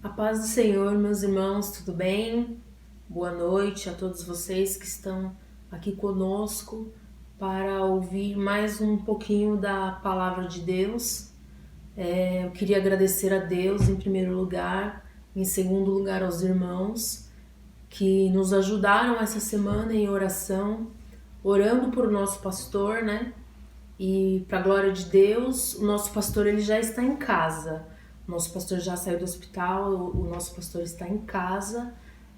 A paz do Senhor, meus irmãos, tudo bem? Boa noite a todos vocês que estão aqui conosco para ouvir mais um pouquinho da palavra de Deus. Eu queria agradecer a Deus em primeiro lugar, em segundo lugar aos irmãos que nos ajudaram essa semana em oração, orando por nosso pastor, né? E para a glória de Deus, o nosso pastor ele já está em casa. O nosso pastor já saiu do hospital, o nosso pastor está em casa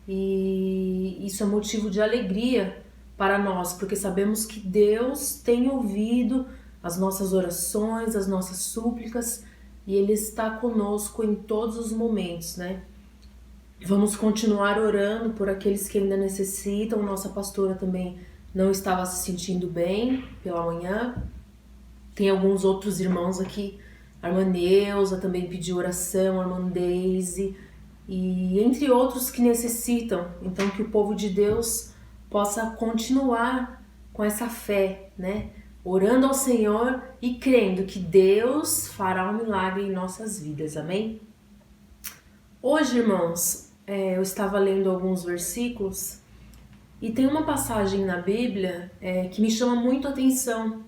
e isso é motivo de alegria para nós, porque sabemos que Deus tem ouvido as nossas orações, as nossas súplicas e Ele está conosco em todos os momentos, né? Vamos continuar orando por aqueles que ainda necessitam. Nossa pastora também não estava se sentindo bem pela manhã. Tem alguns outros irmãos aqui, a irmã Neuza também pediu oração, a irmã Deise, e entre outros que necessitam. Então que o povo de Deus possa continuar com essa fé, né? Orando ao Senhor e crendo que Deus fará um milagre em nossas vidas, amém? Hoje, irmãos, eu estava lendo alguns versículos e tem uma passagem na Bíblia que me chama muito a atenção,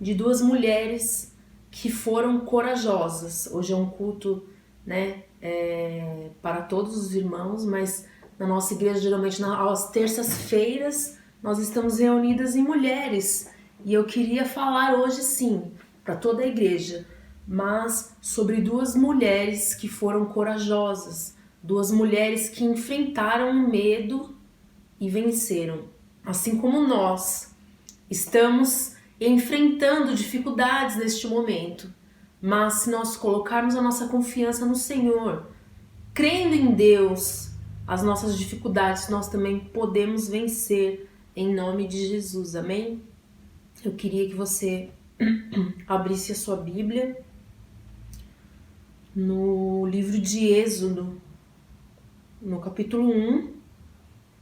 de duas mulheres que foram corajosas. Hoje é um culto, né, para todos os irmãos, mas na nossa igreja, geralmente às terças-feiras, nós estamos reunidas em mulheres. E eu queria falar hoje, sim, para toda a igreja, mas sobre duas mulheres que foram corajosas, duas mulheres que enfrentaram o medo e venceram. Assim como nós estamos enfrentando dificuldades neste momento, mas se nós colocarmos a nossa confiança no Senhor, crendo em Deus, as nossas dificuldades nós também podemos vencer em nome de Jesus, amém? Eu queria que você abrisse a sua Bíblia no livro de Êxodo, no capítulo 1,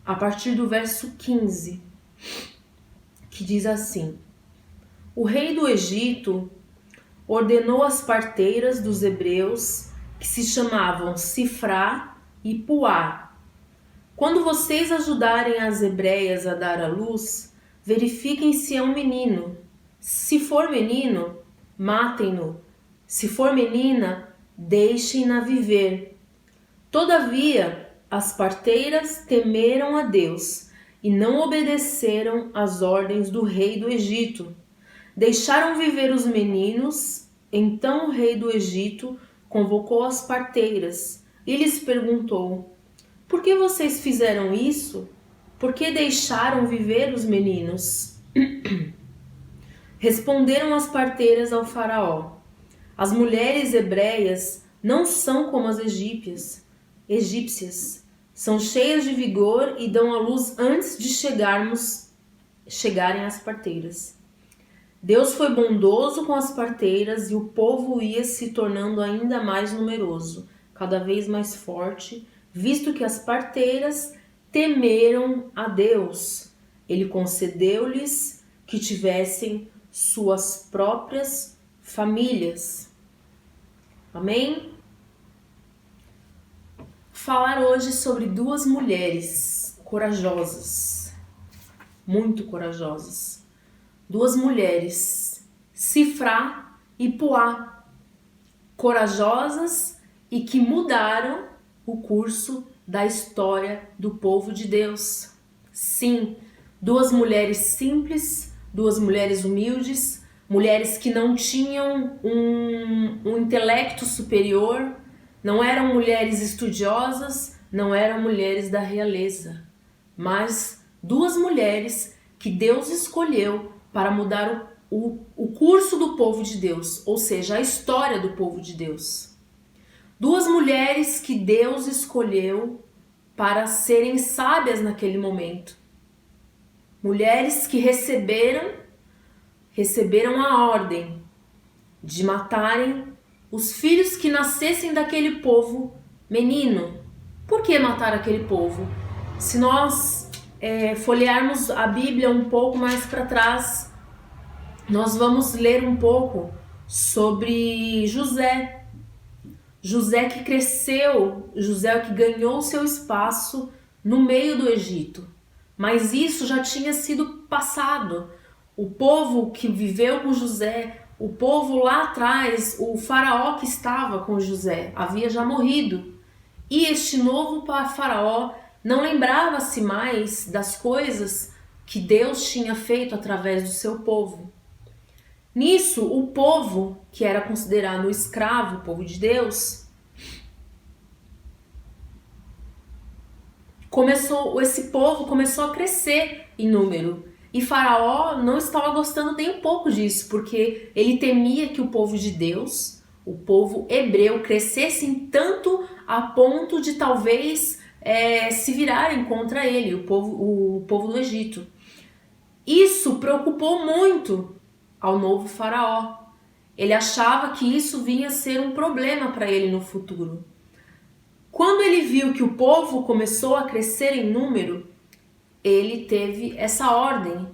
a partir do verso 15, que diz assim: O rei do Egito ordenou às parteiras dos hebreus, que se chamavam Sifrá e Puá: Quando vocês ajudarem as hebreias a dar à luz, verifiquem se é um menino. Se for menino, matem-no. Se for menina, deixem-na viver. Todavia, as parteiras temeram a Deus e não obedeceram às ordens do rei do Egito. Deixaram viver os meninos. Então o rei do Egito convocou as parteiras e lhes perguntou: Por que vocês fizeram isso? Por que deixaram viver os meninos? Responderam as parteiras ao faraó: As mulheres hebreias não são como as egípcias. São cheias de vigor e dão à luz antes de chegarem as parteiras. Deus foi bondoso com as parteiras e o povo ia se tornando ainda mais numeroso, cada vez mais forte, visto que as parteiras temeram a Deus. Ele concedeu-lhes que tivessem suas próprias famílias. Amém? Falar hoje sobre duas mulheres corajosas, muito corajosas. Duas mulheres, Sifrá e Puá, corajosas e que mudaram o curso da história do povo de Deus. Sim, duas mulheres simples, duas mulheres humildes, mulheres que não tinham um intelecto superior, não eram mulheres estudiosas, não eram mulheres da realeza, mas duas mulheres que Deus escolheu para mudar o curso do povo de Deus, ou seja, a história do povo de Deus. Duas mulheres que Deus escolheu para serem sábias naquele momento. Mulheres que receberam a ordem de matarem os filhos que nascessem daquele povo menino. Por que matar aquele povo? Se nós folhearmos a Bíblia um pouco mais para trás, nós vamos ler um pouco sobre José. José que cresceu, José que ganhou seu espaço no meio do Egito. Mas isso já tinha sido passado. O povo que viveu com José, o povo lá atrás, o faraó que estava com José, havia já morrido. E este novo faraó não lembrava-se mais das coisas que Deus tinha feito através do seu povo. Nisso, o povo, que era considerado escravo, o povo de Deus, esse povo começou a crescer em número. E Faraó não estava gostando nem um pouco disso, porque ele temia que o povo de Deus, o povo hebreu, crescesse tanto a ponto de talvez se virarem contra ele, o povo do Egito. Isso preocupou muito ao novo faraó. Ele achava que isso vinha ser um problema para ele no futuro. Quando ele viu que o povo começou a crescer em número, ele teve essa ordem.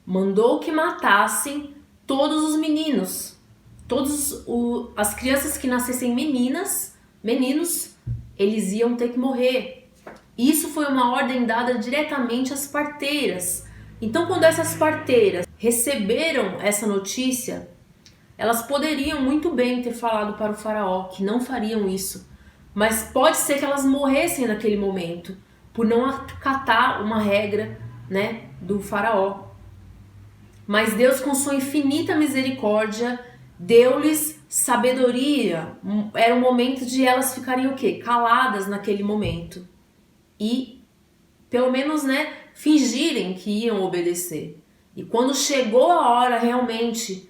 Mandou que matassem todos os meninos. As crianças que nascessem meninos, eles iam ter que morrer. Isso foi uma ordem dada diretamente às parteiras. Então, quando essas parteiras receberam essa notícia, elas poderiam muito bem ter falado para o faraó que não fariam isso, mas pode ser que elas morressem naquele momento por não acatar uma regra, né, do faraó. Mas Deus, com sua infinita misericórdia, deu-lhes sabedoria. Era o momento de elas ficarem o quê? Caladas naquele momento. E, pelo menos, né, fingirem que iam obedecer. E quando chegou a hora realmente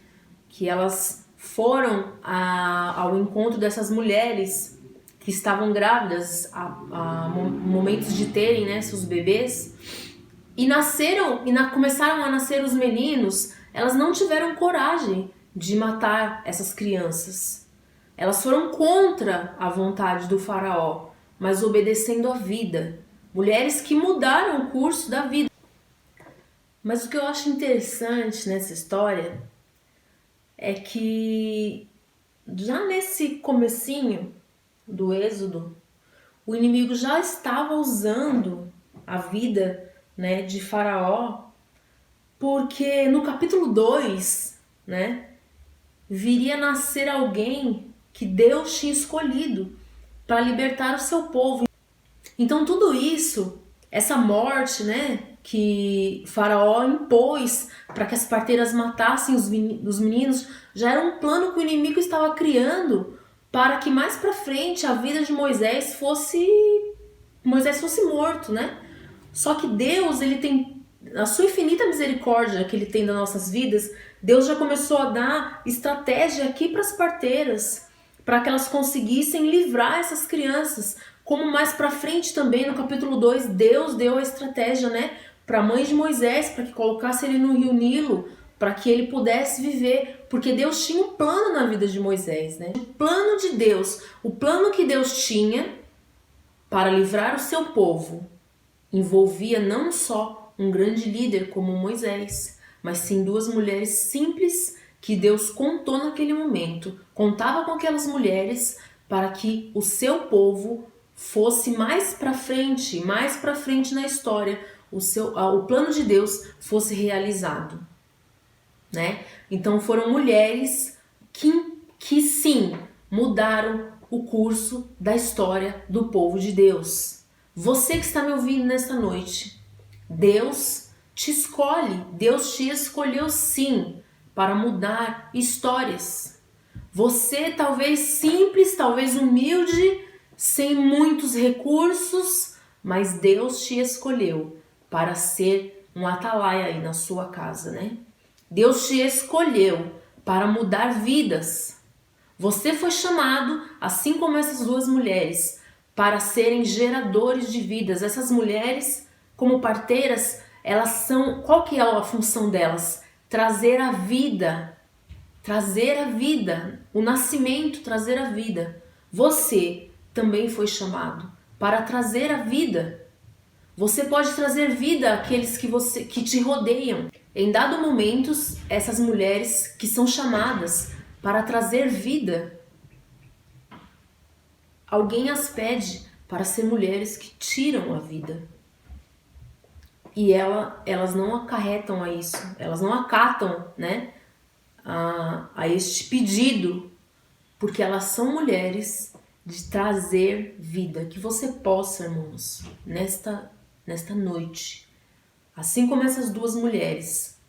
que elas foram ao encontro dessas mulheres que estavam grávidas, a momentos de terem, né, seus bebês, e começaram a nascer os meninos, elas não tiveram coragem de matar essas crianças. Elas foram contra a vontade do faraó, mas obedecendo à vida. Mulheres que mudaram o curso da vida. Mas o que eu acho interessante nessa história é que já nesse comecinho do Êxodo, o inimigo já estava usando a vida, né, de Faraó, porque no capítulo 2, né, viria nascer alguém que Deus tinha escolhido para libertar o seu povo. Então tudo isso, essa morte, né, que Faraó impôs para que as parteiras matassem os meninos, já era um plano que o inimigo estava criando para que mais para frente a vida de Moisés fosse morto, né? Só que Deus, ele tem a sua infinita misericórdia que ele tem das nossas vidas. Deus já começou a dar estratégia aqui para as parteiras, para que elas conseguissem livrar essas crianças. Como mais para frente também no capítulo 2, Deus deu a estratégia, né, para a mãe de Moisés, para que colocasse ele no rio Nilo, para que ele pudesse viver, porque Deus tinha um plano na vida de Moisés, né? O plano de Deus, o plano que Deus tinha para livrar o seu povo, envolvia não só um grande líder como Moisés, mas sim duas mulheres simples que Deus contou naquele momento. Contava com aquelas mulheres para que o seu povo fosse mais para frente na história, o plano de Deus fosse realizado, né? Então foram mulheres que sim, mudaram o curso da história do povo de Deus. Você que está me ouvindo nesta noite, Deus te escolhe, Deus te escolheu sim para mudar histórias. Você talvez simples, talvez humilde, sem muitos recursos, mas Deus te escolheu para ser um atalaia aí na sua casa, né? Deus te escolheu para mudar vidas. Você foi chamado, assim como essas duas mulheres, para serem geradores de vidas. Essas mulheres, como parteiras, elas são... Qual que é a função delas? Trazer a vida. Trazer a vida. O nascimento, trazer a vida. Você também foi chamado para trazer a vida. Você pode trazer vida àqueles que te rodeiam. Em dado momento, essas mulheres que são chamadas para trazer vida, alguém as pede para ser mulheres que tiram a vida. E elas não acarretam a isso, elas não acatam, né, a este pedido, porque elas são mulheres de trazer vida. Que você possa, irmãos, nesta noite, assim como essas duas mulheres,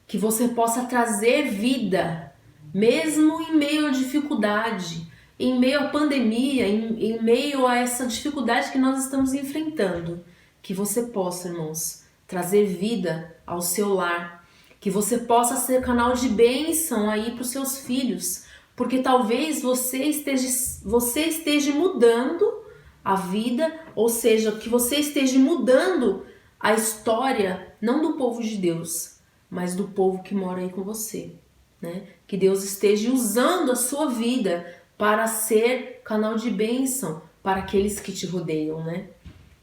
que você possa trazer vida, mesmo em meio à dificuldade, em meio à pandemia, em meio a essa dificuldade que nós estamos enfrentando. Que você possa, irmãos, trazer vida ao seu lar, que você possa ser canal de bênção aí para os seus filhos, porque talvez você esteja mudando a vida, ou seja, que você esteja mudando a história, não do povo de Deus, mas do povo que mora aí com você, né? Que Deus esteja usando a sua vida para ser canal de bênção para aqueles que te rodeiam, né?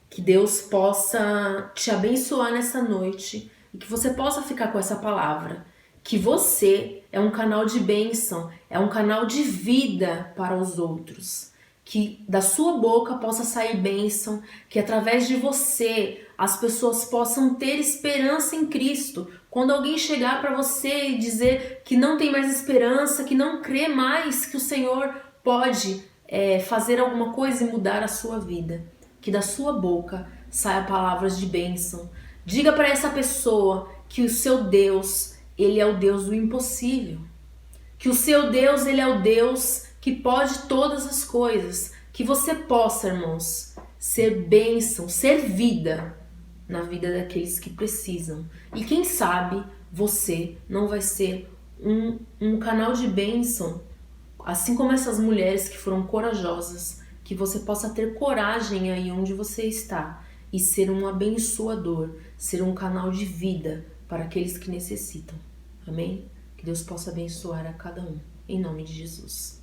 Que Deus possa te abençoar nessa noite e que você possa ficar com essa palavra. Que você é um canal de bênção, é um canal de vida para os outros. Que da sua boca possa sair bênção, que através de você as pessoas possam ter esperança em Cristo. Quando alguém chegar para você e dizer que não tem mais esperança, que não crê mais que o Senhor pode fazer alguma coisa e mudar a sua vida, que da sua boca saia palavras de bênção. Diga para essa pessoa que o seu Deus, ele é o Deus do impossível. Que o seu Deus, ele é o Deus que pode todas as coisas. Que você possa, irmãos, ser bênção, ser vida na vida daqueles que precisam. E quem sabe você não vai ser um canal de bênção, assim como essas mulheres que foram corajosas. Que você possa ter coragem aí onde você está e ser um abençoador, ser um canal de vida para aqueles que necessitam. Amém? Que Deus possa abençoar a cada um. Em nome de Jesus.